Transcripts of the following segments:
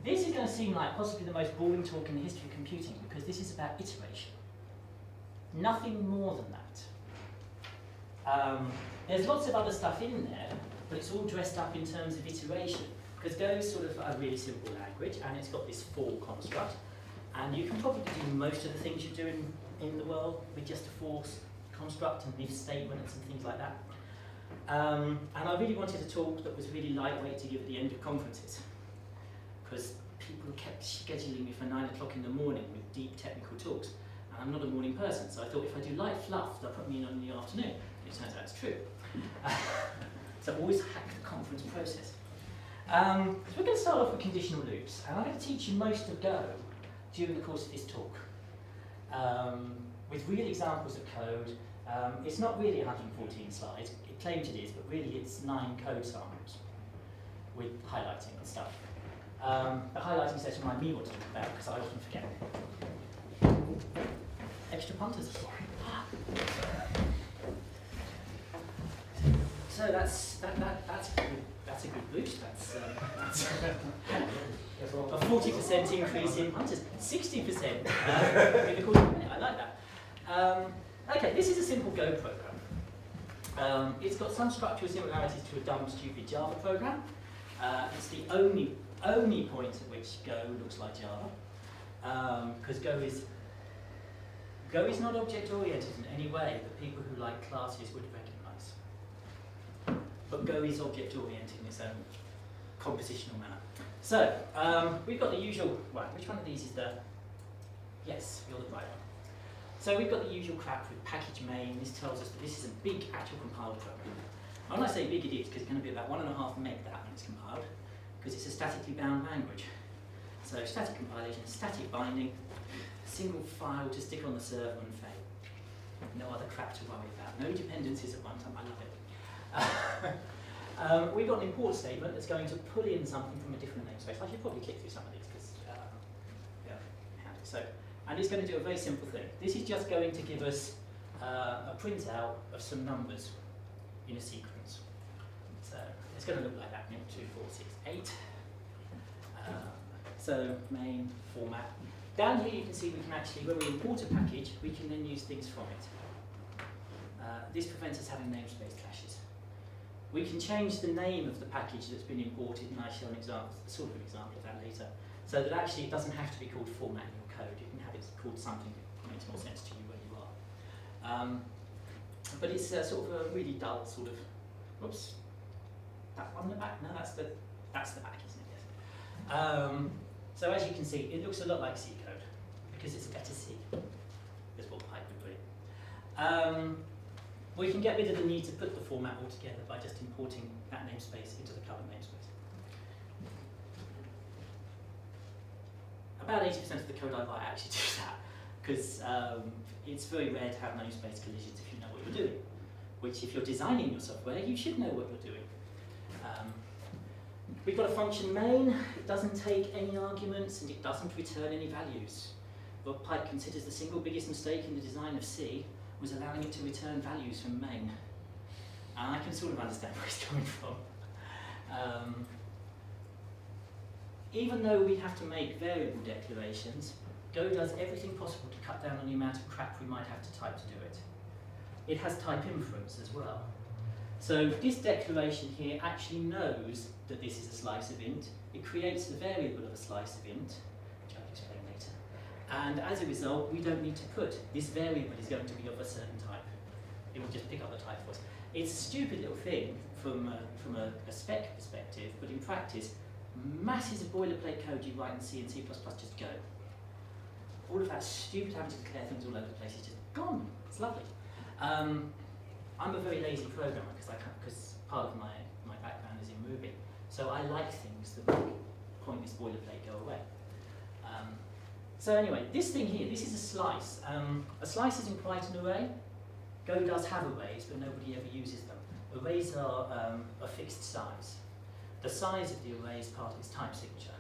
This is going to seem like possibly the most boring talk in the history of computing because this is about iteration. Nothing more than that. There's lots of other stuff in there, but it's all dressed up in terms of iteration because Go is sort of a really simple language and it's got this for construct. And you can probably do most of the things you do in the world with just a for construct and if statements and things like that. And I really wanted a talk that was really lightweight to give at the end of conferences, because people kept scheduling me for 9 o'clock in the morning with deep technical talks, and I'm not a morning person, so I thought if I do light fluff, they'll put me in on the afternoon. It turns out it's true. So always hack the conference process. So we're going to start off with conditional loops, and I'm going to teach you most of Go during the course of this talk, with real examples of code. It's not really 114 slides. It claims it is, but really it's 9 code samples with highlighting and stuff. The highlighting session might be what to talk about because I often forget. Extra punters. So that's a good boost. That's a 40% increase in punters, 60%. I like that. Okay, this is a simple Go program. It's got some structural similarities to a dumb, stupid Java program. It's the only point at which Go looks like Java, because Go is not object-oriented in any way that people who like classes would recognise. But Go is object-oriented in its own compositional manner. So, we've got the usual, right, which one of these is the, yes, you're the right one. So we've got the usual crap with package main. This tells us that this is a big actual compiled program. And when I say big it is, because it's going to be about 1.5 meg that when it's compiled, because it's a statically bound language. So static compilation, static binding, single file to stick on the server and fail. No other crap to worry about. No dependencies at one time. I love it. We've got an import statement that's going to pull in something from a different namespace. I should probably click through some of these because, so, and it's going to do a very simple thing. This is just going to give us a printout of some numbers in a sequence. So it's going to look like that, 2, 4, 6, 8. So main format. Down here you can see we can actually, when we import a package, we can then use things from it. This prevents us having namespace clashes. We can change the name of the package that's been imported, and I show an example, sort of an example of that later, so that actually it doesn't have to be called format in your code. You can have it called something that makes more sense to you where you are. But it's sort of a really dull sort of, whoops, that one in the back? No, that's the back, isn't it? Yes. So as you can see, it looks a lot like C code because it's a better C, is what Python would put it. We can get rid of the need to put the format altogether by just importing that namespace into the current namespace. About 80% of the code I write actually do that, because it's very rare to have namespace collisions if you know what you're doing, which if you're designing your software, you should know what you're doing. We've got a function main. It doesn't take any arguments and it doesn't return any values. What Python considers the single biggest mistake in the design of C was allowing it to return values from main. And I can sort of understand where it's coming from. Even though we have to make variable declarations, Go does everything possible to cut down on the amount of crap we might have to type to do it. It has type inference as well. So this declaration here actually knows that this is a slice of int. It creates the variable of a slice of int, which I'll explain later. And as a result, we don't need to put this variable is going to be of a certain type. It will just pick up the type for us. It's a stupid little thing from a spec perspective, but in practice, masses of boilerplate code you write in C and C++ just go. All of that stupid having to declare things all over the place is just gone. It's lovely. I'm a very lazy programmer because part of my background is in Ruby. So I like things that make pointless boilerplate go away. So anyway, this thing here, this is a slice. A slice isn't quite an array. Go does have arrays, but nobody ever uses them. Arrays are a fixed size. The size of the array is part of its type signature.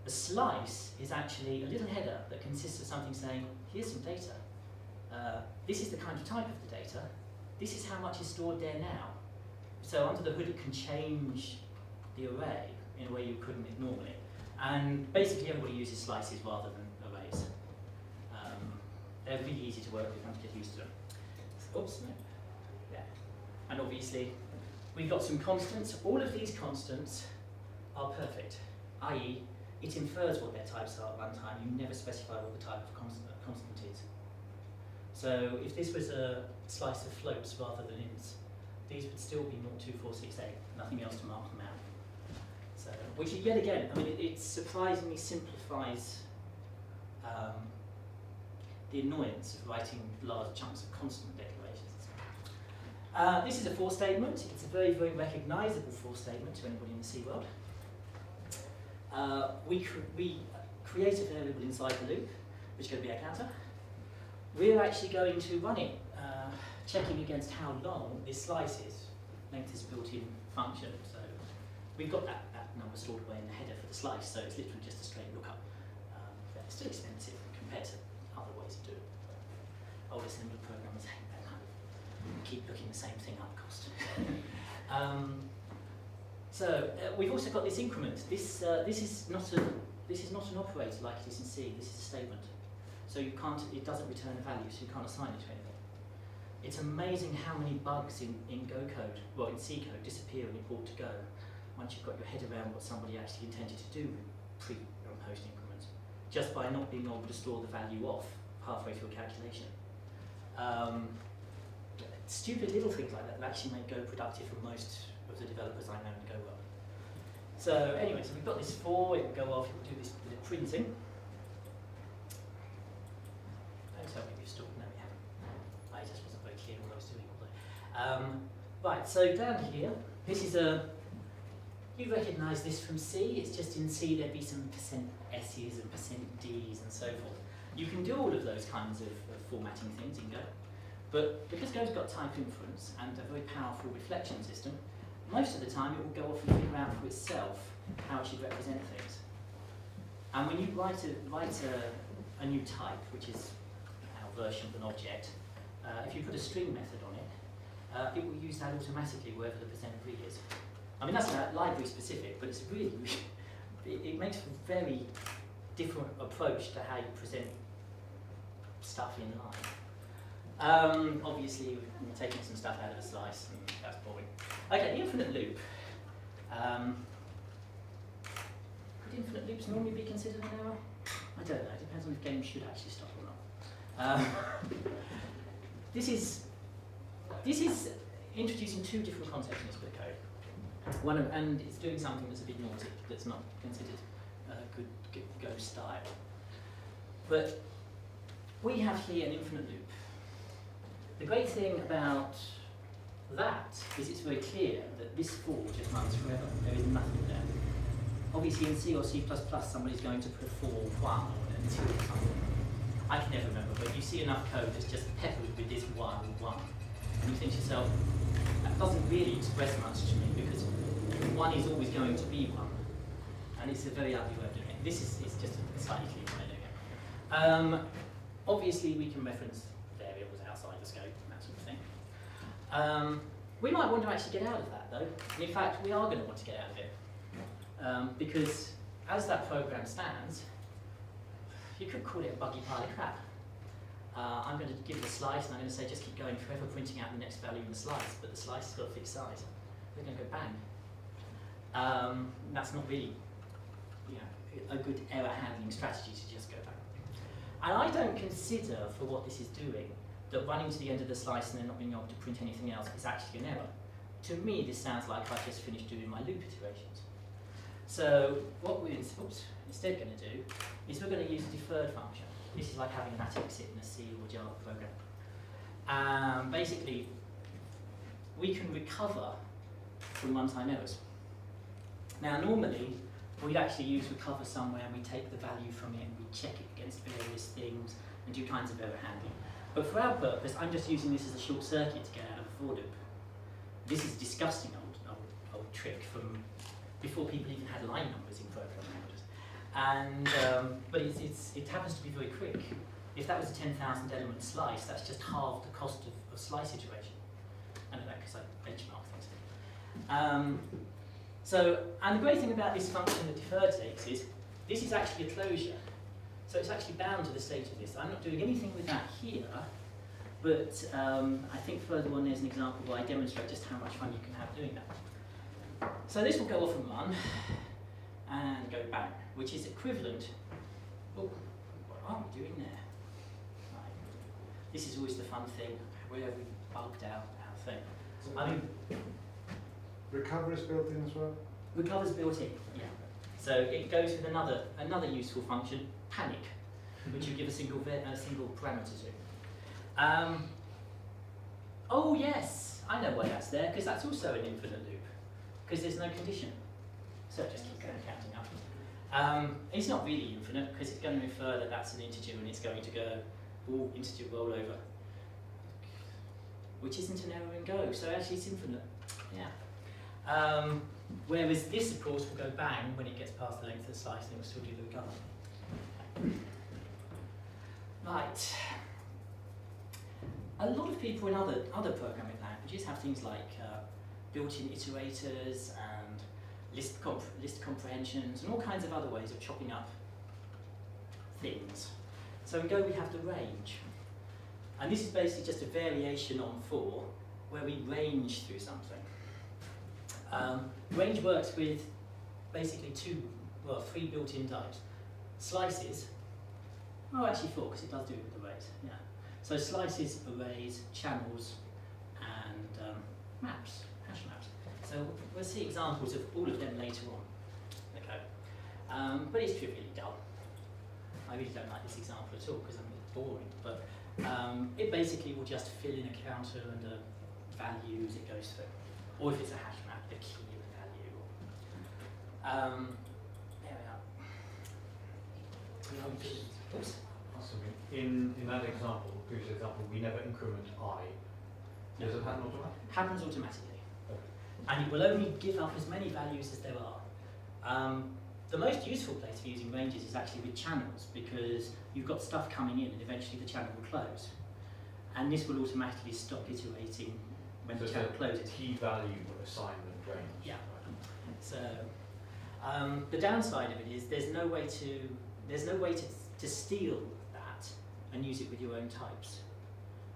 The slice is actually a little header that consists of something saying, here's some data. This is the kind of type of the data. This is how much is stored there now. So under the hood it can change the array in a way you couldn't normally. And basically everybody uses slices rather than arrays. They're really easy to work with once you get used to them. Oops, no. Yeah. And obviously, we've got some constants. All of these constants are perfect, i.e., it infers what their types are at runtime. You never specify what the type of constant is. So if this was a slice of floats rather than ints, these would still be 02468, nothing else to mark them out. So, which yet again, I mean, it surprisingly simplifies the annoyance of writing large chunks of constant declarations. This is a for statement. It's a very, very recognizable for statement to anybody in the C world. We create a variable inside the loop, which is going to be our counter. We're actually going to run it, checking against how long this slice is. Length is a built-in function, so we've got that number stored away in the header for the slice, so it's literally just a straight lookup. It's still expensive compared to other ways of doing it. Older assembly programmers hate that kind of keep looking the same thing up cost. We've also got this increment. This is not an operator like it is in C. This is a statement. So you can't. It doesn't return a value, so you can't assign it to anything. It's amazing how many bugs in Go code, well in C code, disappear when you port to Go once you've got your head around what somebody actually intended to do with pre and post increments, just by not being able to store the value off halfway through a calculation. Stupid little things like that actually make Go productive for most of the developers I know in Go world. So anyway, so we've got this for, it will go off, it will do this bit of printing. Don't tell me we've stopped, no we haven't. I just wasn't very clear what I was doing all day. Right, so down here, this is a, you recognise this from C, it's just in C there'd be some %S's and %D's and so forth. You can do all of those kinds of formatting things in Go, but because Go's got type inference and a very powerful reflection system, most of the time it will go off and figure out for itself how it should represent things. And when you write a new type, which is our version of an object, if you put a string method on it, it will use that automatically wherever the %B is. I mean, that's library specific, but it's really, it makes a very different approach to how you present stuff in line. Obviously, we're taking some stuff out of a slice, and that's boring. Okay, the infinite loop. Could infinite loops normally be considered an error? I don't know, it depends on if games should actually stop or not. This is introducing two different concepts in this bit of code. And it's doing something that's a bit naughty, that's not considered good Go style. But we have here an infinite loop. The great thing about that is it's very clear that this for just runs forever. There is nothing there. Obviously in C or C++, somebody's going to put a for 1 or an until or something. I can never remember, but you see enough code that's just peppered with this 1 and 1. And you think to yourself, that doesn't really express much to me because 1 is always going to be 1. And it's a very ugly way of doing it. This is just a slightly cleaner way of doing it. Obviously we can reference variables outside the scope and that sort of thing. We might want to actually get out of that though. And in fact, we are going to want to get out of it. Because as that program stands, you could call it a buggy pile of crap. I'm going to give it a slice and I'm going to say just keep going forever printing out the next value in the slice, but the slice has got a fixed size. We're going to go bang. That's not really a good error handling strategy to just go bang. And I don't consider for what this is doing that running to the end of the slice and then not being able to print anything else is actually an error. To me, this sounds like I've just finished doing my loop iterations. So what we're instead going to do is we're going to use a deferred function. This is like having an at exit in a C or Java program. Basically, we can recover from runtime errors. Now, normally, we'd actually use recover somewhere and we take the value from it and we check it against various things and do kinds of error handling. But for our purpose, I'm just using this as a short circuit to get out of a for loop. This is a disgusting old trick from before people even had line numbers in programming languages. And but it happens to be very quick. If that was a 10,000 element slice, that's just half the cost of slice iteration. I know that because I benchmark things. And the great thing about this function that deferred takes is this is actually a closure. So it's actually bound to the state of this. I'm not doing anything with that here, but I think further on there's an example where I demonstrate just how much fun you can have doing that. So this will go off and run, and go bang, which is equivalent. Oh, what are we doing there? Right. This is always the fun thing, where we bugged out our thing. I mean, recover is built in as well? Recover's built in, yeah. So it goes with another useful function, panic, which you give a single parameter to. Oh yes, I know why that's there, because that's also an infinite loop, because there's no condition. So just keep going counting up. It's not really infinite, because it's going to infer that that's an integer and it's going to go all integer rollover, which isn't an error and go, so actually it's infinite. Yeah. Whereas this, of course, will go bang when it gets past the length of the slice and it will still do the recover. Right. A lot of people in other programming languages have things like built-in iterators and list comprehensions and all kinds of other ways of chopping up things. So in Go we have the range. And this is basically just a variation on for, where we range through something. Range works with basically three built-in types. Slices, actually four, because it does do it with arrays, yeah. So slices, arrays, channels, and maps, hash maps. So we'll see examples of all of them later on. Okay, but it's trivially dull. I really don't like this example at all because it's boring, but it basically will just fill in a counter and the values it goes through. Or if it's a hash map, the key of the value. There we are. Oops. In that example, previous example, we never increment I. Does it happen automatically? Happens automatically. Okay. And it will only give up as many values as there are. The most useful place for using ranges is actually with channels, because you've got stuff coming in and eventually the channel will close. And this will automatically stop iterating when the channel closes. Key value assignment range. Yeah. So the downside of it is there's no way to steal that and use it with your own types,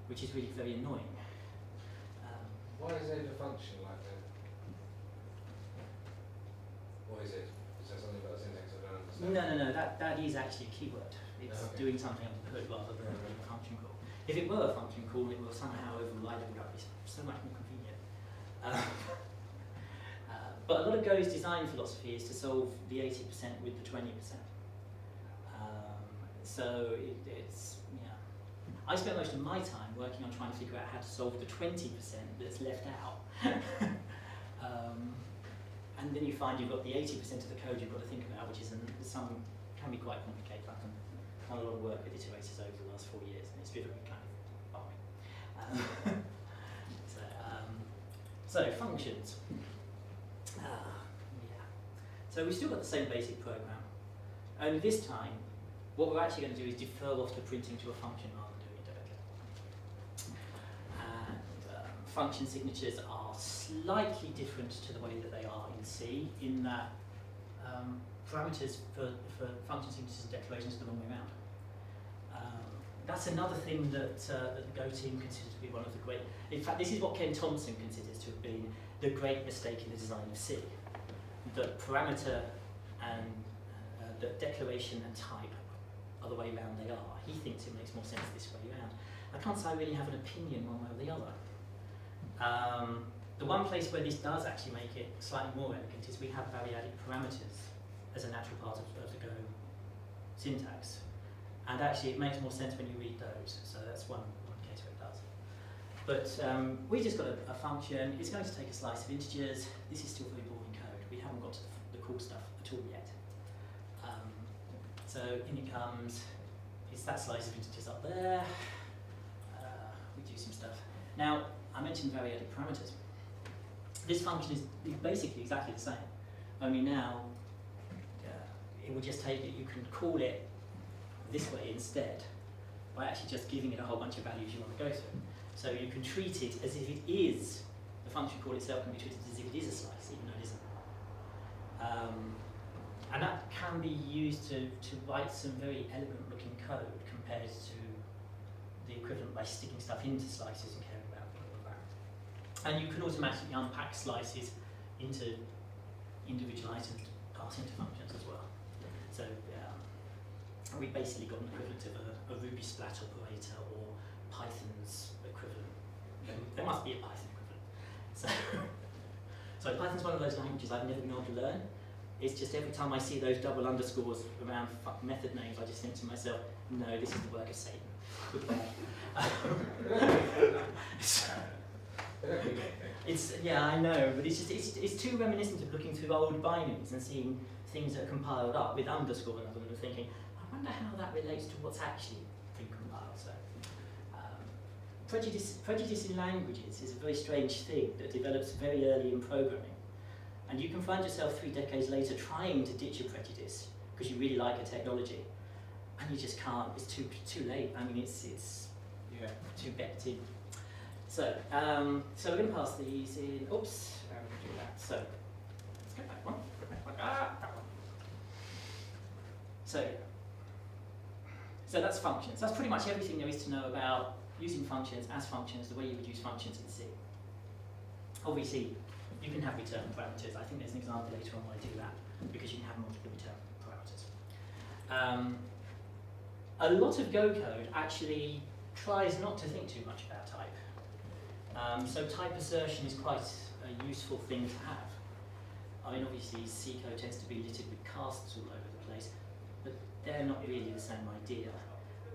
which is really very annoying. Why is it a function like that? What is it? Is there something about the syntax I don't understand? No. That is actually a keyword. It's doing something under the hood rather than a function call. If it were a function call, it will somehow override all that. It's so much more convenient. But a lot of Go's design philosophy is to solve the 80% with the 20%. So it's, yeah. I spent most of my time working on trying to figure out how to solve the 20% that's left out. And then you find you've got the 80% of the code you've got to think about, which is can be quite complicated. I've done a lot of work with iterators over the last 4 years, and it's been kind of boring. So functions. Yeah. So we've still got the same basic program, only this time what we're actually going to do is defer off the printing to a function rather than doing it directly. And function signatures are slightly different to the way that they are in C, in that parameters for function signatures and declarations are the wrong way around. That's another thing that the Go team considers to be one of the great. In fact, this is what Ken Thompson considers to have been the great mistake in the design of C. That parameter and the declaration and type are the way around they are. He thinks it makes more sense this way around. I can't say I really have an opinion one way or the other. The one place where this does actually make it slightly more elegant is we have variadic parameters as a natural part of the Go syntax. And actually it makes more sense when you read those, so that's one case where it does. But we just got a function. It's going to take a slice of integers. This is still very boring code. We haven't got to the cool stuff at all yet. So in it comes, it's that slice of integers up there. We do some stuff. Now, I mentioned variadic parameters. This function is basically exactly the same, only now it will just take it, you can call it this way instead, by actually just giving it a whole bunch of values you want to go through. So you can treat it as if it is, the function call itself can be treated as if it is a slice, even though it isn't. And that can be used to write some very elegant looking code compared to the equivalent by sticking stuff into slices and caring about all of that. And you can automatically unpack slices into individual items to pass into functions as well. So we basically got an equivalent of a Ruby splat operator or Python's equivalent. There must be a Python equivalent. So Python's one of those languages I've never been able to learn. It's just every time I see those double underscores around method names, I just think to myself, no, this is the work of Satan. Goodbye. Yeah, I know, but it's too reminiscent of looking through old binaries and seeing things that are compiled up with underscore and other, and thinking, I wonder how that relates to what's actually been compiled. So, prejudice in languages is a very strange thing that develops very early in programming. And you can find yourself 3 decades later trying to ditch your prejudice because you really like a technology, and you just can't. It's too late. I mean, it's too baked in. So we're going to pass these in. Oops, I'm going to do that. So let's go back one. That one. So that's functions. That's pretty much everything there is to know about using functions as functions, the way you would use functions in C. Obviously, you can have return parameters. I think there's an example later on where I do that, because you can have multiple return parameters. A lot of Go code actually tries not to think too much about type. So type assertion is quite a useful thing to have. I mean, obviously C code tends to be littered with casts all over the place, but they're not really the same idea.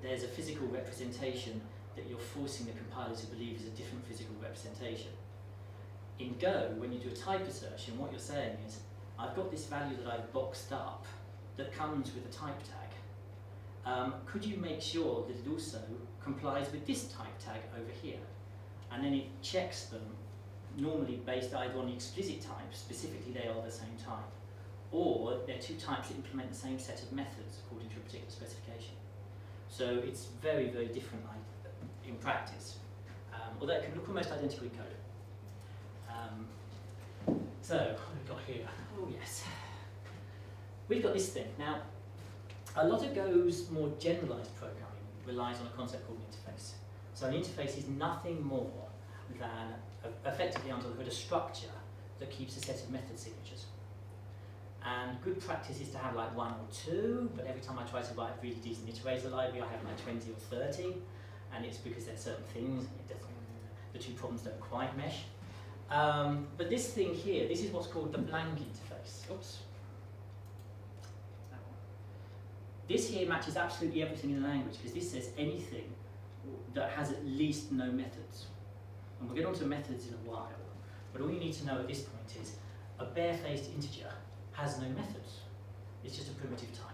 There's a physical representation that you're forcing the compiler to believe is a different physical representation. In Go, when you do a type assertion, what you're saying is, I've got this value that I've boxed up that comes with a type tag. Could you make sure that it also complies with this type tag over here? And then it checks them, normally based either on the explicit type, specifically they are the same type, or they're two types that implement the same set of methods according to a particular specification. So it's very, very different in practice, although it can look almost identical in code. So, what have we got here? Oh yes. We've got this thing. Now, a lot of Go's more generalised programming relies on a concept called an interface. So an interface is nothing more than, effectively under the hood, a structure that keeps a set of method signatures. And good practice is to have like 1 or 2, but every time I try to write a really decent iterator library, I have like 20 or 30, and it's because there's certain things, the two problems don't quite mesh. But this thing here, this is what's called the blank interface. Oops. That one. This here matches absolutely everything in the language, because this says anything that has at least no methods. And we'll get onto methods in a while, but all you need to know at this point is a barefaced integer has no methods. It's just a primitive type.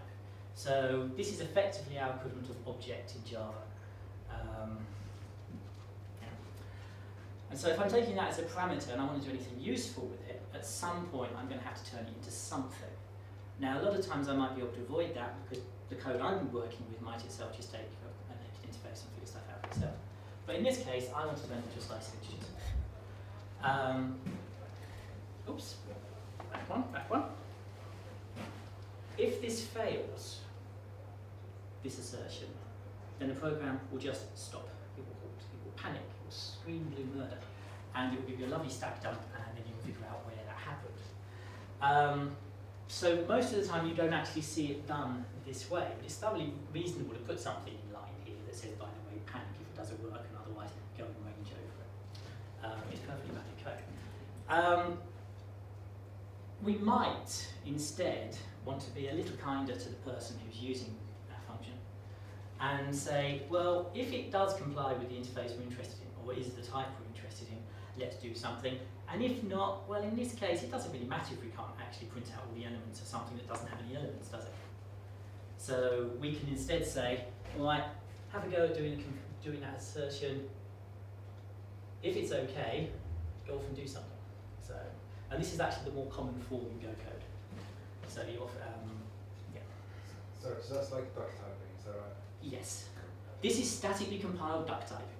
So this is effectively our equivalent of object in Java. And so if I'm taking that as a parameter and I want to do anything useful with it, at some point I'm going to have to turn it into something. Now a lot of times I might be able to avoid that because the code I'm working with might itself just take a naked interface and figure stuff out for itself. But in this case, I want to turn it into a slice of integers. Oops, back one. If this fails, this assertion, then the program will just stop. It will halt, it will panic, it will scream blue murder, and it will give you a lovely stack dump, and then you can figure out where that happened. So most of the time you don't actually see it done this way, but it's thoroughly reasonable to put something in line here that says, by the way, panic if it doesn't work, and otherwise go and range over it. It's perfectly valid code. We might instead want to be a little kinder to the person who's using our function and say, well, if it does comply with the interface we're interested in, or is the type we're interested in, let's do something. And if not, well, in this case, it doesn't really matter if we can't actually print out all the elements of something that doesn't have any elements, does it? So we can instead say, all right, have a go at doing that assertion. If it's okay, go off and do something. So, and this is actually the more common form in Go code. So you offer, yeah. Sorry, so that's like duck typing, is that right? Yes. This is statically compiled duck typing.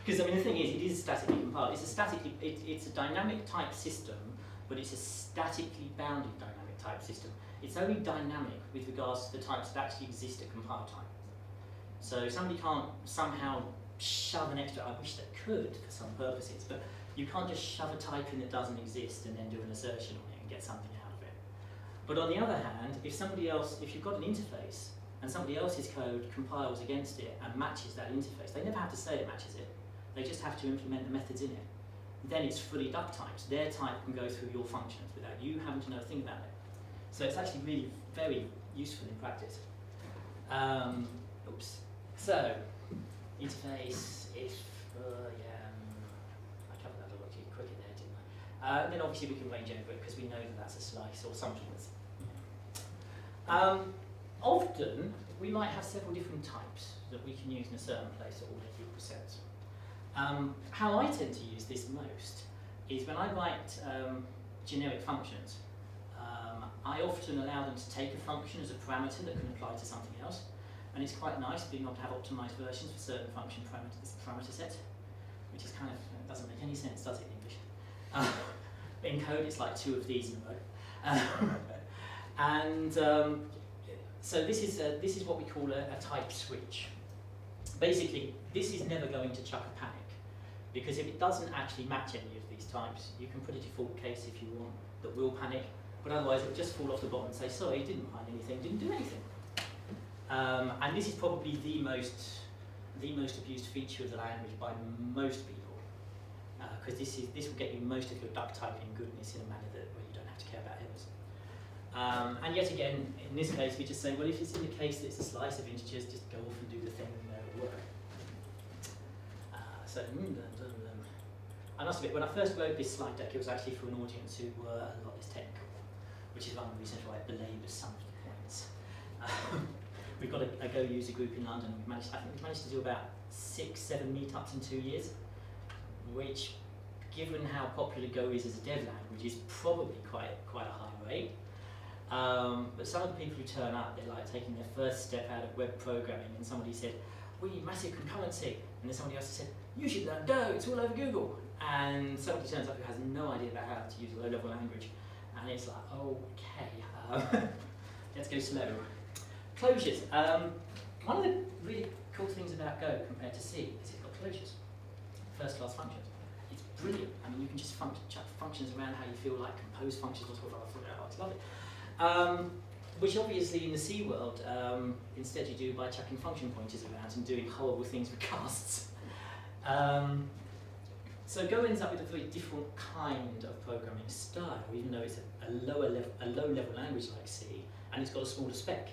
Because I mean the thing is, it is statically compiled. It's a dynamic type system but it's a statically bounded dynamic type system. It's only dynamic with regards to the types that actually exist at compile time. So somebody can't somehow shove an extra, I wish they could for some purposes, but you can't just shove a type in that doesn't exist and then do an assertion on it and get something out of it. But on the other hand, if you've got an interface and somebody else's code compiles against it and matches that interface, they never have to say it matches it, they just have to implement the methods in it. Then it's fully duck types. Their type can go through your functions without you having to know a thing about it. So it's actually really very useful in practice. Oops. So, interface, if, I covered that a lot quicker there, didn't I? Then obviously we can range over it because we know that that's a slice or something that's, often we might have several different types that we can use in a certain place that all make equal sense. How I tend to use this most is when I write generic functions, I often allow them to take a function as a parameter that can apply to something else, and it's quite nice being able to have optimized versions for certain function parameter sets, which is kind of, doesn't make any sense, does it, in English? In code it's like 2 of these in a row. So this is what we call a type switch. Basically, this is never going to chuck a panic, because if it doesn't actually match any of these types, you can put a default case if you want that will panic, but otherwise it will just fall off the bottom and say, sorry, didn't find anything, didn't do anything. And this is probably the most abused feature of the language by most people, because this will get you most of your duck typing goodness in a manner where you don't have to care about errors. And yet again, in this case, we just say, well, if it's in the case that it's a slice of integers, just go off and do the thing and it'll work. I must admit, when I first wrote this slide deck, it was actually for an audience who were a lot less technical, which is one of the reasons why it belabours some of the points. We've got a Go user group in London. I think we've managed to do about 6-7 meetups in 2 years, which, given how popular Go is as a dev language, is probably quite a high rate. But some of the people who turn up, they're like taking their first step out of web programming, and somebody said, we need massive concurrency, and then somebody else said, you should learn Go, it's all over Google. And somebody turns up who has no idea about how to use a low-level language, and it's like, okay, let's go slow. Closures. One of the really cool things about Go compared to C is it's got closures, first-class functions. It's brilliant. I mean, you can just chuck functions around how you feel like, compose functions, or whatever. I love it. Which obviously in the C world, instead you do by chucking function pointers around and doing horrible things with casts. So Go ends up with a very different kind of programming style, even though it's a low-level language like C, and it's got a smaller spec.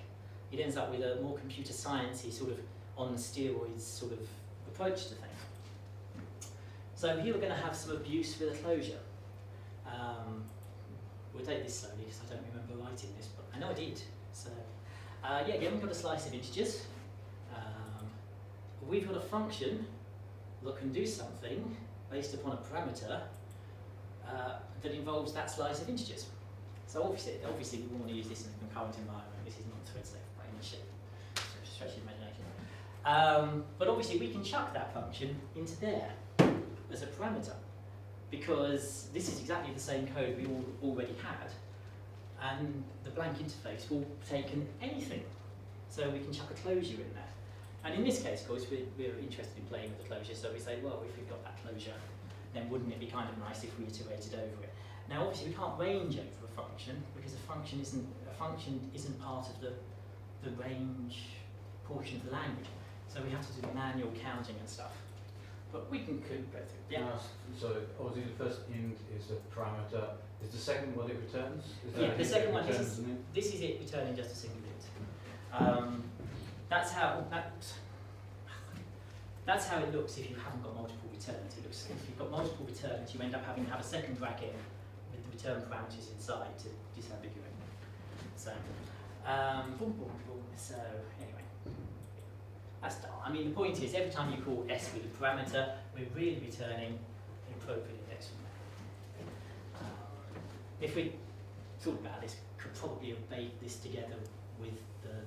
It ends up with a more computer sciencey sort of on steroids sort of approach to things. So here we're going to have some abuse with a closure. We'll take this slowly because I don't remember writing this, but I know I did. So yeah, again we've got a slice of integers. We've got a function that can do something based upon a parameter that involves that slice of integers. So obviously we want to use this in a concurrent environment. This is not thread safe by any shape. So stretch the imagination. But obviously we can chuck that function into there as a parameter, because this is exactly the same code we already had, and the blank interface will take anything. So we can chuck a closure in there. And in this case, of course, we're interested in playing with the closure, so we say, well, if we've got that closure, then wouldn't it be kind of nice if we iterated over it? Now, obviously, we can't range over a function because a function isn't part of the range portion of the language. So we have to do manual counting and stuff. But we can go through. Yeah. So obviously the first int is a parameter. Is the second what it returns? Yeah, the second one, this is it returning just a single int. That's how it looks if you haven't got multiple returns. It looks, if you've got multiple returns, you end up having to have a second bracket with the return parameters inside to disambiguate. So, boom, boom, boom. So anyway, that's done. I mean, the point is, every time you call s with a parameter, we're really returning an appropriate index from there. If we thought about this, could probably have baked this together with the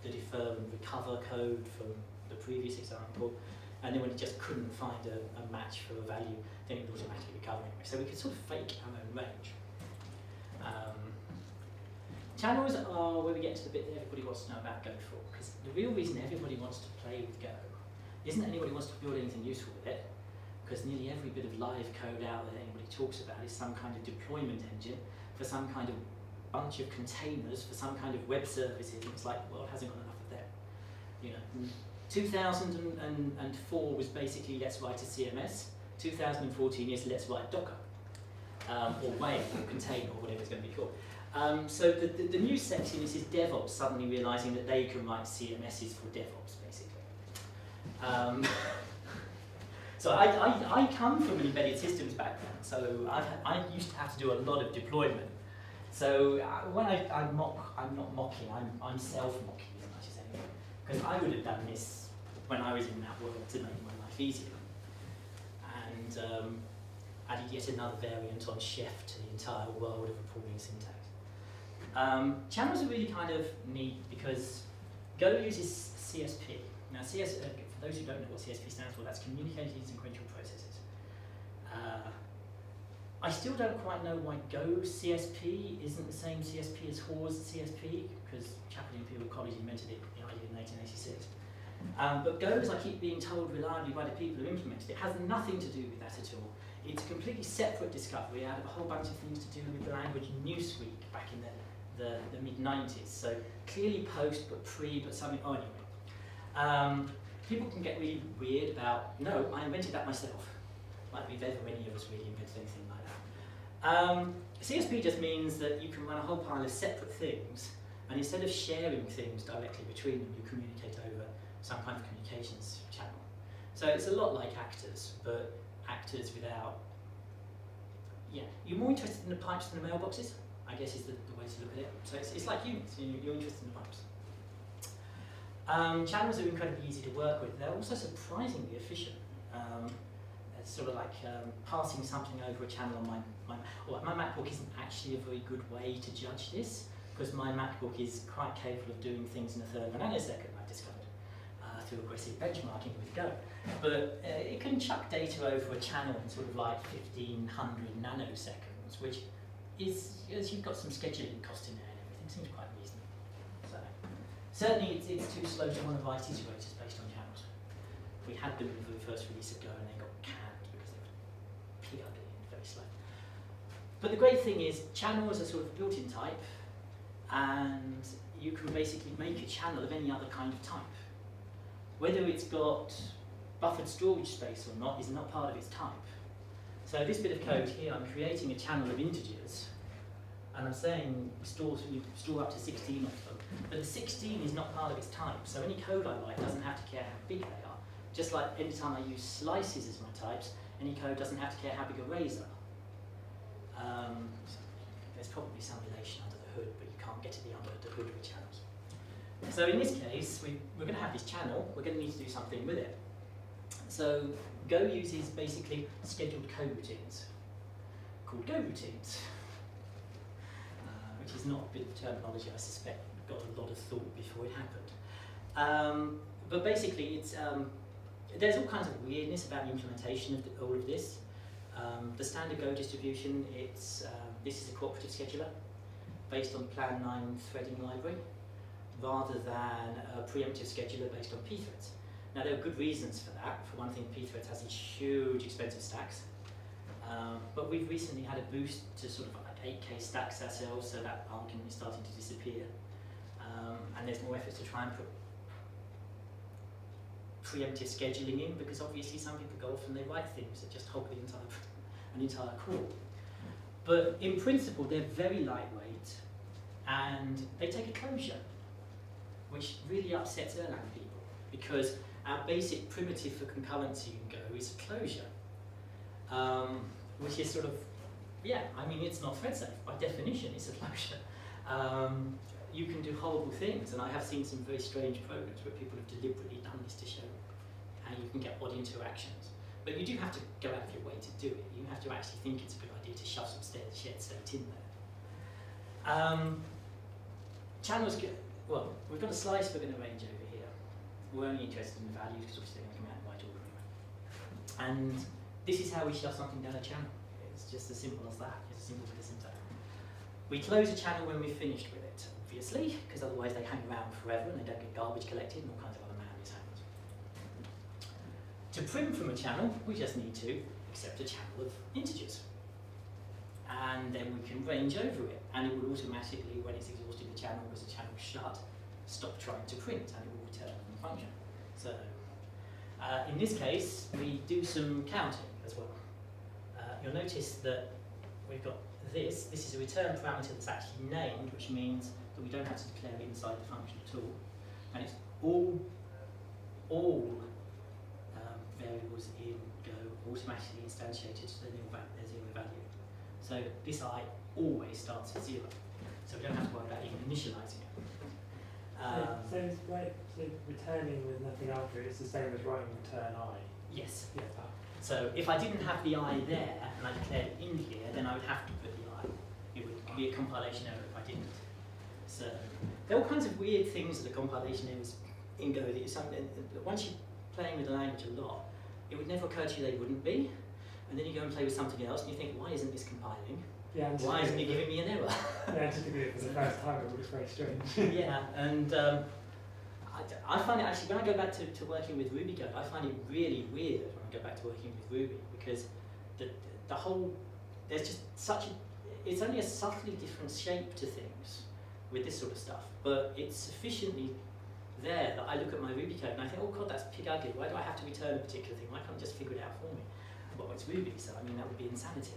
defer and recover code from the previous example, and then when it just couldn't find a match for a value, then it would automatically recover anyway. So we could sort of fake our own range. Channels are where we get to the bit that everybody wants to know about Go for, because the real reason everybody wants to play with Go isn't that anybody wants to build anything useful with it, because nearly every bit of live code out there anybody talks about is some kind of deployment engine for some kind of bunch of containers for some kind of web services, and it's like the world hasn't got enough of them. You know, 2004 was basically let's write a CMS. 2014 is let's write Docker, or Wave, or Container, or whatever it's going to be called. So the new section is DevOps suddenly realizing that they can write CMSs for DevOps, basically. So I come from an embedded systems background, so I used to have to do a lot of deployment. So when I'm not mocking, I'm self-mocking as much as anything, because I would have done this when I was in that world to make my life easier. And added yet another variant on chef to the entire world of reporting syntax. Channels are really kind of neat because Go uses CSP. Now, for those who don't know what CSP stands for, that's Communicating Sequential Processes. I still don't quite know why Go CSP isn't the same CSP as Hawes CSP, because Chapel Imperial College invented it in 1986. But Go, as I keep being told reliably by the people who implemented it, has nothing to do with that at all. It's a completely separate discovery out of a whole bunch of things to do with the language Newsweek back in the mid-90s. So clearly post, but pre, but something, oh anyway. People can get really weird about, no, I invented that myself. Like we've ever any of us really invented anything like that. CSP just means that you can run a whole pile of separate things, and instead of sharing things directly between them, you communicate over some kind of communications channel. So it's a lot like actors, but actors without, yeah. You're more interested in the pipes than the mailboxes, I guess is the way to look at it. So it's like units, you're interested in the pipes. Channels are incredibly easy to work with. They're also surprisingly efficient. It's sort of like passing something over a channel on my MacBook isn't actually a very good way to judge this, because my MacBook is quite capable of doing things in a third of a nanosecond, I've discovered, through aggressive benchmarking with Go. But it can chuck data over a channel in sort of like 1500 nanoseconds, which is, as you've got some scheduling cost in there and everything, seems quite reasonable. So certainly it's too slow to want to write iterators based on channels. We had them in the first release of Go and they got canned because they were PRD and very slow. But the great thing is channels are sort of built-in type, and you can basically make a channel of any other kind of type. Whether it's got buffered storage space or not is not part of its type. So this bit of code here, I'm creating a channel of integers, and I'm saying you store up to 16 of them, but the 16 is not part of its type, so any code I write doesn't have to care how big they are. Just like any time I use slices as my types, any code doesn't have to care how big arrays are. There's probably some relation under the hood, but you can't get to the under the hood with channels. So in this case, we're going to have this channel, we're going to need to do something with it. So Go uses basically scheduled coroutines, called Go routines, which is not a bit of terminology I suspect got a lot of thought before it happened. But basically, it's there's all kinds of weirdness about the implementation of all of this. The standard Go distribution, this is a cooperative scheduler based on Plan 9 threading library, rather than a preemptive scheduler based on pthreads. Now there are good reasons for that. For one thing, pthreads has these huge expensive stacks, but we've recently had a boost to sort of like 8K stacks ourselves, so that argument is starting to disappear, and there's more efforts to try and put preemptive scheduling in, because obviously some people go off and they write things that just hog an entire core. But in principle, they're very lightweight, and they take a closure, which really upsets Erlang people, because our basic primitive for concurrency in Go is a closure, which is sort of, yeah, I mean, it's not thread safe. By definition, it's a closure. You can do horrible things, and I have seen some very strange programs where people have deliberately done this to show how you can get odd interactions. But you do have to go out of your way to do it. You have to actually think it's a good idea to shove some shared state in there. Channels, well, we've got a slice we're going to arrange over here. We're only interested in the values because obviously they're going to come out in right order anyway. And this is how we shove something down a channel. It's just as simple as that. It's a simple bit of syntax. We close a channel when we've finished with it, obviously, because otherwise they hang around forever and they don't get garbage collected and all kinds of other madness happens. To prim from a channel, we just need to accept a channel of integers. And then we can range over it, and it will automatically, when it's exhausted the channel because the channel is shut, stop trying to print, and it will return the function. So, in this case, we do some counting as well. You'll notice that we've got this is a return parameter that's actually named, which means that we don't have to declare it inside the function at all. And it's all variables in Go automatically instantiated to their zero value. So this I always starts at 0. So we don't have to worry about even initializing it. So it's like returning with nothing after it, it's the same as writing return I. Yes. Yeah. So if I didn't have the I there and I declared it in here, then I would have to put the I. It would be a compilation error if I didn't. So there are all kinds of weird things that are compilation errors in Go that once you're playing with the language a lot, it would never occur to you they wouldn't be. And then you go and play with something else and you think, why isn't this compiling? Yeah, why isn't it giving me an error? Yeah, just to do it for the first time, it looks very strange. Yeah, and I find it actually, when I go back to working with Ruby code, I find it really weird when I go back to working with Ruby, because the whole, there's just such a, it's only a subtly different shape to things with this sort of stuff, but it's sufficiently there that I look at my Ruby code and I think, oh god, that's pig ugly, why do I have to return a particular thing? Why can't I just figure it out for me? Well, it's Ruby, so I mean, that would be insanity.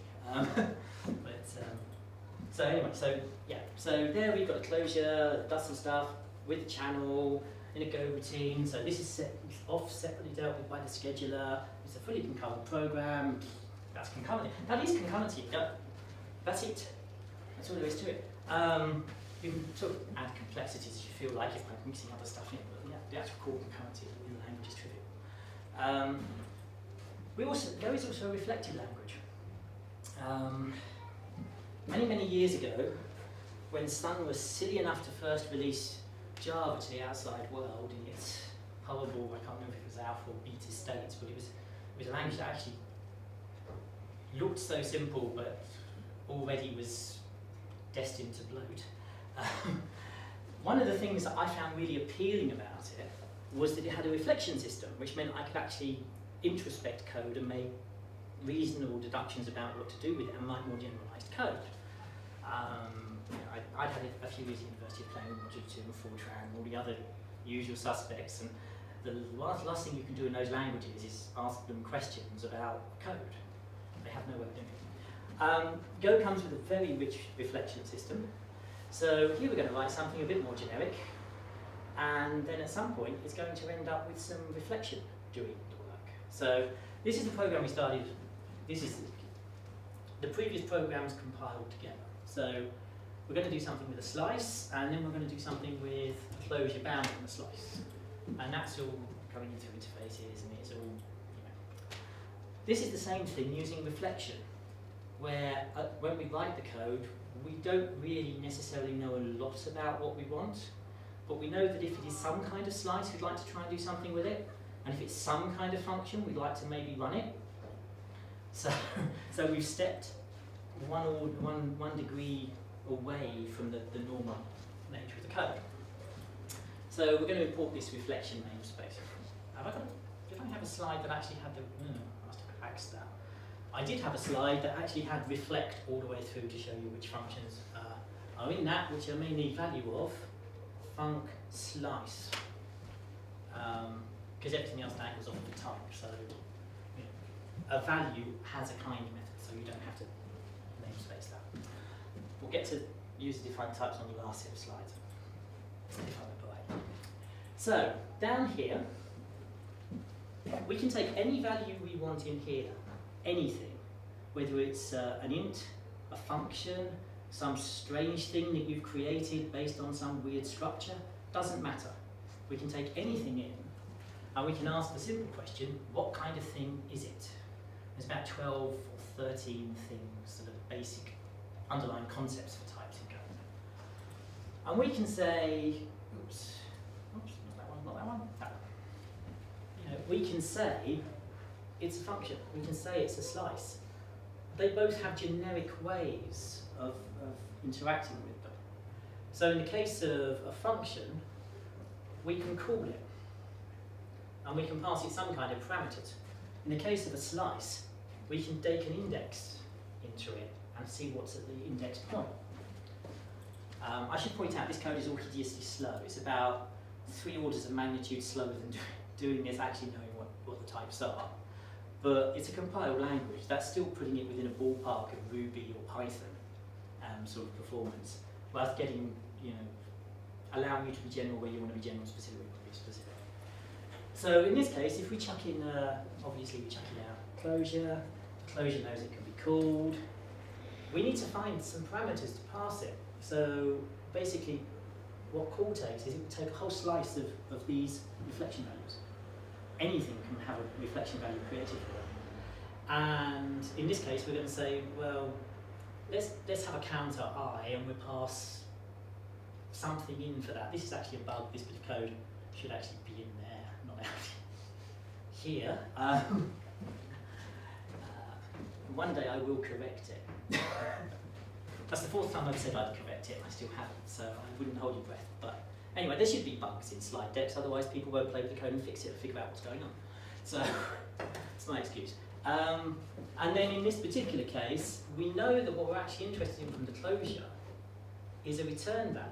So anyway, so yeah, so there we've got a closure that does some stuff with the channel in a Go routine. So this is separately dealt with by the scheduler. It's a fully concurrent program. That's concurrency. That is concurrency in Go. That's it. That's all there is to it. You can sort of add complexities as you feel like if I'm mixing other stuff in, but yeah, the actual core concurrency in the language is trivial. Go is also a reflective language. Many years ago, when Sun was silly enough to first release Java to the outside world in its horrible, I can't remember if it was alpha or beta states, but it was a language that actually looked so simple but already was destined to bloat. One of the things that I found really appealing about it was that it had a reflection system, which meant I could actually introspect code and make reasonable deductions about what to do with it and write more generalised code. I'd had a few years at university playing with Module 2 and Fortran and all the other usual suspects, and the last thing you can do in those languages is ask them questions about code. They have no way of doing it. Go comes with a very rich reflection system. So here we're going to write something a bit more generic, and then at some point it's going to end up with some reflection doing the work. So this is the program we started. This is the previous programs compiled together. So we're going to do something with a slice, and then we're going to do something with a closure bound on the slice. And that's all coming into interfaces, and it's all, you know. This is the same thing using reflection, where when we write the code, we don't really necessarily know a lot about what we want, but we know that if it is some kind of slice, we'd like to try and do something with it, and if it's some kind of function, we'd like to maybe run it. So we've stepped one degree away from the normal nature of the code. So we're going to import this reflection namespace. Did I have a slide that actually had the? No, I must have axed that. I did have a slide that actually had reflect all the way through to show you which functions are in that, which are mainly value of func slice, because everything else now goes off the type. So you know, a value has a kind method, so you don't have to namespace that. We'll get to user-defined types on the last set of slides, if I remember right. So down here, we can take any value we want in here. Anything, whether it's an int, a function, some strange thing that you've created based on some weird structure, doesn't matter. We can take anything in, and we can ask the simple question, what kind of thing is it? There's about 12 or 13 things that are basic underlying concepts for types in Go. And we can say, oops, not that one. You know, we can say, it's a function. We can say it's a slice. They both have generic ways of interacting with them. So in the case of a function, we can call it, and we can pass it some kind of parameters. In the case of a slice, we can take an index into it and see what's at the index point. I should point out this code is all hideously slow. It's about 3 orders of magnitude slower than doing this, actually knowing what the types are. But it's a compiled language. That's still putting it within a ballpark of Ruby or Python sort of performance, whilst getting, allowing you to be general where you want to be general, specific where you want to be specific. So in this case, if we chuck in, obviously we chuck in our closure, closure knows it can be called. We need to find some parameters to pass it. So basically, what call takes is it will take a whole slice of these reflection values. Anything can have a reflection value created for it. And in this case, we're going to say, well, let's have a counter I, and we'll pass something in for that. This is actually a bug. This bit of code should actually be in there, not out here. One day I will correct it. That's the 4th time I've said I'd correct it, and I still haven't, so I wouldn't hold your breath. But anyway, there should be bugs in slide decks, otherwise people won't play with the code and fix it and figure out what's going on. So, it's my excuse. And then in this particular case, we know that what we're actually interested in from the closure is a return value.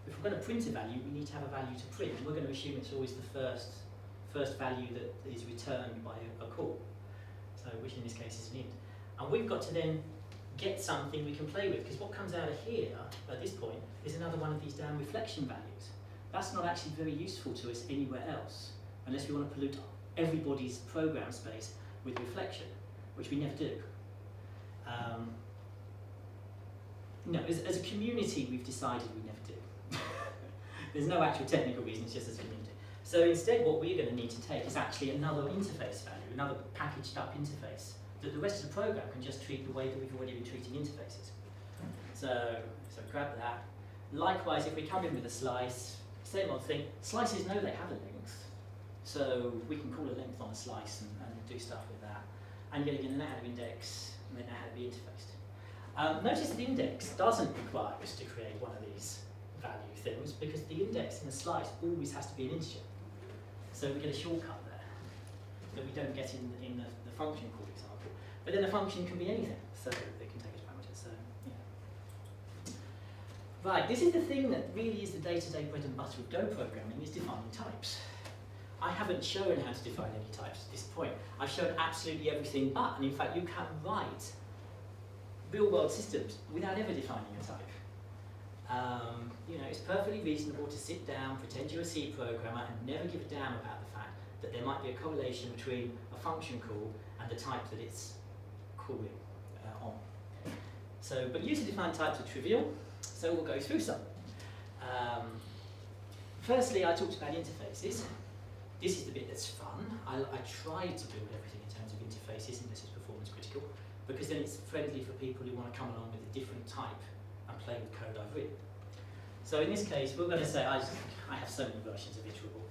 If we're going to print a value, we need to have a value to print, and we're going to assume it's always the first value that is returned by a call, so which in this case is an int. And we've got to then get something we can play with, because what comes out of here at this point is another one of these damn reflection values. That's not actually very useful to us anywhere else, unless we want to pollute everybody's program space with reflection, which we never do. No, as a community, we've decided we never do. There's no actual technical reason, it's just as a community. So instead, what we're going to need to take is actually another interface value, another packaged up interface, that the rest of the program can just treat the way that we've already been treating interfaces. So grab that. Likewise, if we come in with a slice, same old thing. Slices know they have a length, so we can call a length on a slice and do stuff with that. And yet again, that had an index, and then that had to be interfaced. Notice that the index doesn't require us to create one of these value things, because the index in a slice always has to be an integer. So we get a shortcut there that we don't get in the function call example. But then a function can be anything, so it can take its parameters. So, yeah. Right, this is the thing that really is the day-to-day bread and butter of Go programming, is defining types. I haven't shown how to define any types at this point. I've shown absolutely everything but, and in fact you can write real-world systems without ever defining a type. It's perfectly reasonable to sit down, pretend you're a C programmer, and never give a damn about the fact that there might be a correlation between a function call and the type that it's calling on. So, but user-defined types are trivial, so we'll go through some. Firstly, I talked about interfaces. This is the bit that's fun. I tried to build everything in terms of interfaces, unless it's performance critical, because then it's friendly for people who want to come along with a different type and play with code I've written. So in this case, we're going to say, I have so many versions of iterable,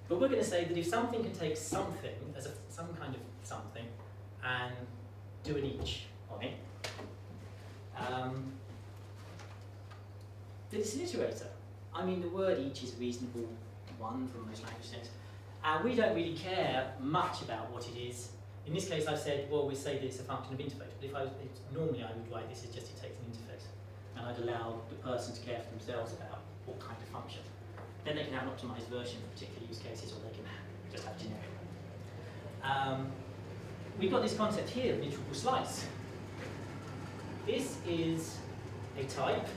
but we're going to say that if something can take something as some kind of something and do an each on it, then it's an iterator. I mean, the word each is a reasonable one from most language sense, and we don't really care much about what it is. In this case, I've said, well, we say that it's a function of interface, but normally I would write this as just it takes an interface, and I'd allow the person to care for themselves about what kind of function. Then they can have an optimized version for particular use cases, or they can just have generic. We've got this concept here of an iterable slice. This is a type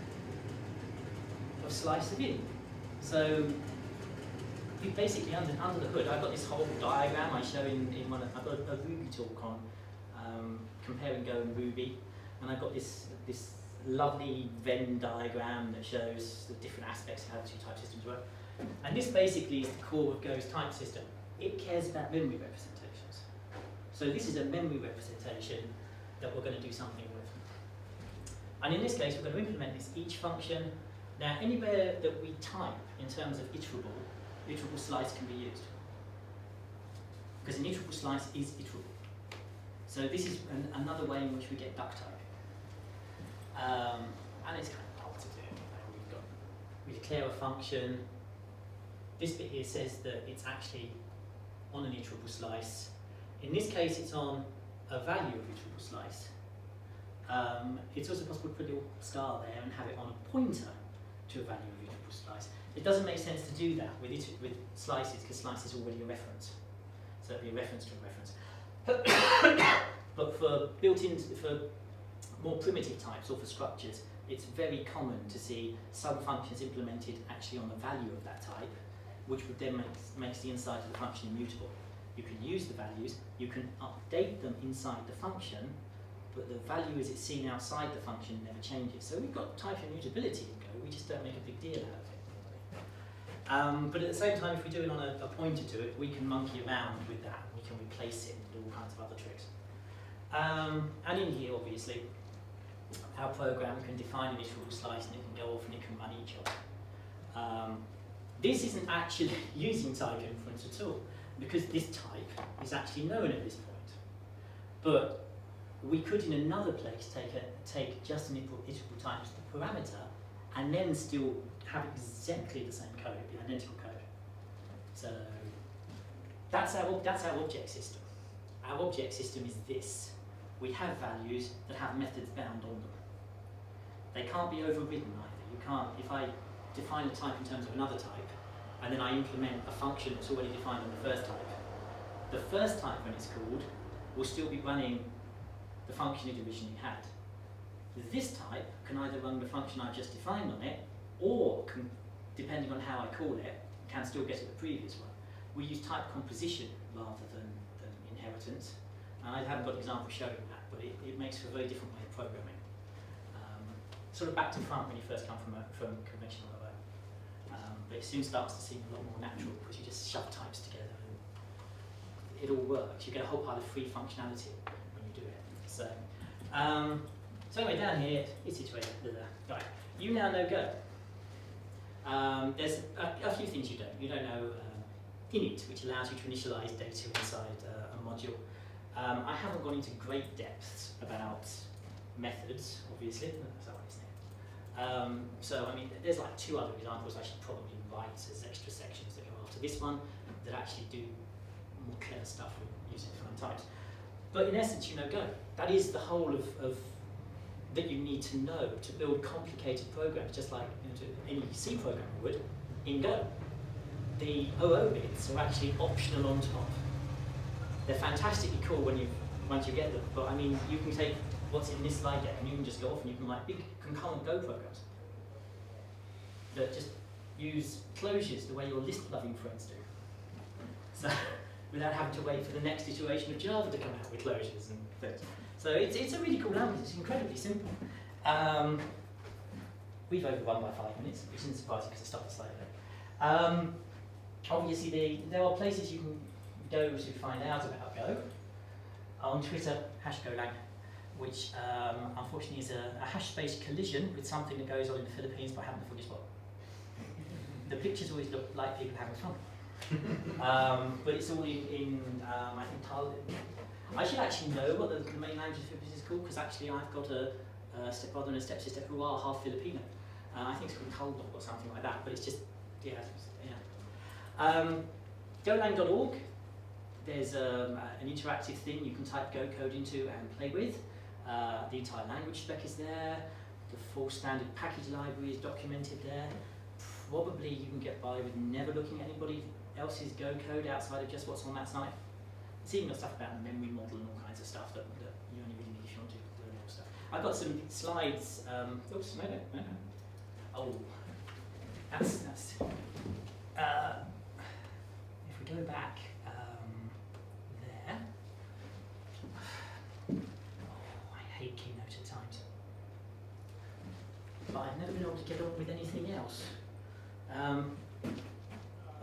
of slice of in. So basically under the hood, I've got this whole diagram I show in one of, I've got a Ruby talk on comparing Go and Ruby, and I've got this lovely Venn diagram that shows the different aspects of how the two type systems work. And this basically is the core of Go's type system. It cares about memory representations. So this is a memory representation that we're going to do something with. And in this case, we're going to implement this each function. Now, anywhere that we type in terms of iterable slice can be used. Because an iterable slice is iterable. So this is another way in which we get duck type. And it's kind of we declare a function. This bit here says that it's actually on an iterable slice. In this case, it's on a value of iterable slice. It's also possible to put a little star there and have it on a pointer to a value of iterable slice. It doesn't make sense to do that with slices, because slice is already a reference. So it'd be a reference to a reference. But for more primitive types or for structures, it's very common to see some functions implemented actually on the value of that type, which would then makes the inside of the function immutable. You can use the values, you can update them inside the function, but the value as it's seen outside the function never changes. So we've got type immutability in Go, we just don't make a big deal out of it. But at the same time, if we do it on a pointer to it, we can monkey around with that, we can replace it and do all kinds of other tricks. And in here, obviously, our program can define an iterable slice and it can go off and it can run each other. This isn't actually using type inference at all, because this type is actually known at this point. But we could, in another place, take just an iterable type as the parameter, and then still have exactly the same code, the identical code. So that's our object system. Our object system is this. We have values that have methods bound on them. They can't be overridden either. You can't, if I define a type in terms of another type, and then I implement a function that's already defined on the first type, the first type, when it's called, will still be running the function it originally had. This type can either run the function I've just defined on it, or, can, depending on how I call it, can still get at the previous one. We use type composition rather than inheritance. And I haven't got an example showing that, but it makes for a very different way of programming. Sort of back to front when you first come from conventional OO. But it soon starts to seem a lot more natural because you just shove types together and it all works. You get a whole pile of free functionality when you do it. So, so anyway, down here, it's situated. Right, you now know Go. There's a few things you don't. You don't know init, which allows you to initialize data inside a module. I haven't gone into great depths about methods, obviously. That's not what it's named. So, I mean, there's like 2 other examples I should probably write as extra sections that go after this one that actually do more clever stuff with using different types. But in essence, you know Go. That is the whole of that you need to know to build complicated programs, just like any C programmer would in Go. The OO bits are actually optional on top. They're fantastically cool once you get them, but I mean, you can take what's in this slide deck and you can just go off and you can write big concurrent Go programs that just use closures the way your list-loving friends do. So, without having to wait for the next iteration of Java to come out with closures and things. So it's a really cool language, it's incredibly simple. We've overrun by 5 minutes, which isn't surprising because I stopped the slide there. Obviously, there are places you can go to find out about Go. On Twitter, #GoLang, which unfortunately is a hash-based collision with something that goes on in the Philippines, but I haven't forgotten what. The pictures always look like people having fun. But it's all in I think, Thai. I should actually know what the main language of the Philippines is called, because actually I've got a stepbrother and a stepsister who are half Filipino. I think it's called Kaldok or something like that, but it's just, yeah. Golang.org, there's an interactive thing you can type Go code into and play with. The entire language spec is there. The full standard package library is documented there. Probably you can get by with never looking at anybody else's Go code outside of just what's on that site. It's even got stuff about the memory model and all kinds of stuff that you only really need if you want to learn more stuff. I've got some slides. Oops, no. Oh, that's. If we go back there. Oh, I hate Keynote at times. But I've never been able to get on with anything else.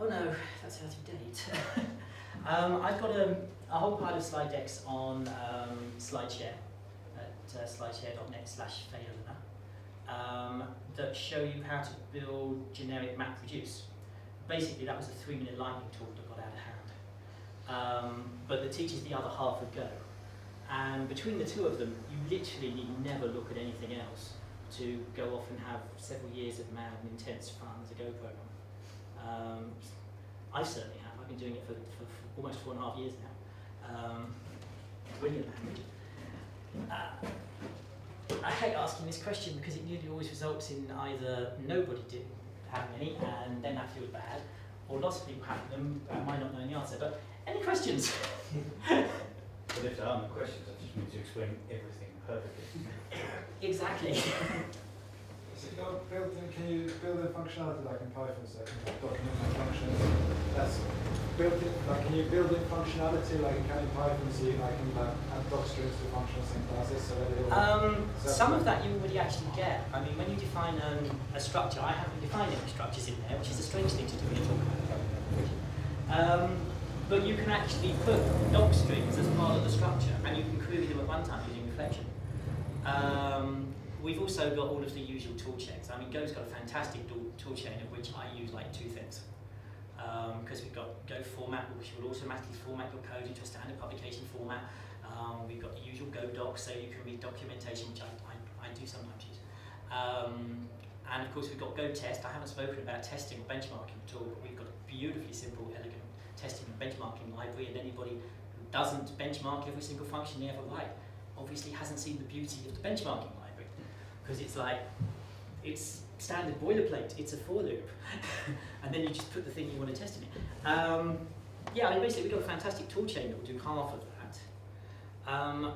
Oh no, that's out of date. I've got a whole pile of slide decks on SlideShare at slideshare.net/Eleanor that show you how to build generic MapReduce. Basically, that was a 3-minute lightning talk that got out of hand. But that teaches the other half of Go. And between the two of them, you literally need never look at anything else to go off and have several years of mad and intense fun as a Go program. I certainly have. I've been doing it for almost 4.5 years now. Brilliant language. I hate asking this question because it nearly always results in either nobody having any and then that feels bad, or lots of people having them and might not know the answer. But any questions? But if there are no questions, I just need to explain everything perfectly. Exactly. So can you build in functionality like in Python, so I can document my functions? That's built in, like, can you build in functionality like you can in Python, so you can like add doc strings to functions and classes, so that it all Some of that you already actually get. I mean, when you define a structure, I haven't defined any structures in there, which is a strange thing to do when you talk about it. But you can actually put doc strings as part of the structure, and you can query them at runtime using reflection. We've also got all of the usual tool checks. I mean, Go's got a fantastic tool chain of which I use like 2 things. Because we've got Go format, which will automatically format your code into a standard publication format. We've got the usual Go docs, so you can read documentation, which I do sometimes use. And of course, we've got Go test. I haven't spoken about testing or benchmarking at all, but we've got a beautifully simple, elegant testing and benchmarking library, and anybody who doesn't benchmark every single function they ever write obviously hasn't seen the beauty of the benchmarking library, because it's like, it's standard boilerplate, it's a for loop, and then you just put the thing you want to test in it. Yeah, I mean, basically we've got a fantastic tool chain that will do half of that.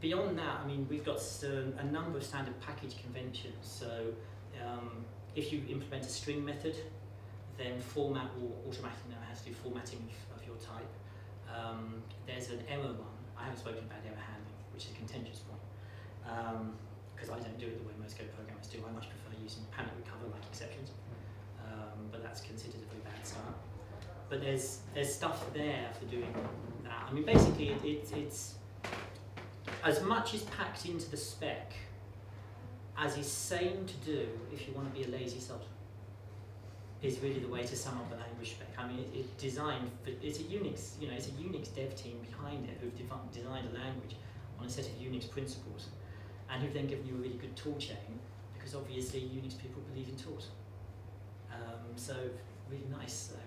Beyond that, I mean, we've got a number of standard package conventions. So if you implement a string method, then format will automatically know how to do formatting of your type. There's an error one. I haven't spoken about error handling, which is a contentious point, because I don't do it the way most Go programmers do. I much prefer using panic recover like exceptions, but that's considered a very bad start. But there's stuff there for doing that. I mean, basically, it's as much is packed into the spec as is sane to do if you want to be a lazy sod. Is really the way to sum up the language spec. I mean, it's designed for, it's a Unix, it's a Unix dev team behind it who've designed a language on a set of Unix principles, and who've then given you a really good tool chain, because obviously Unix people believe in tools. So really nice. So.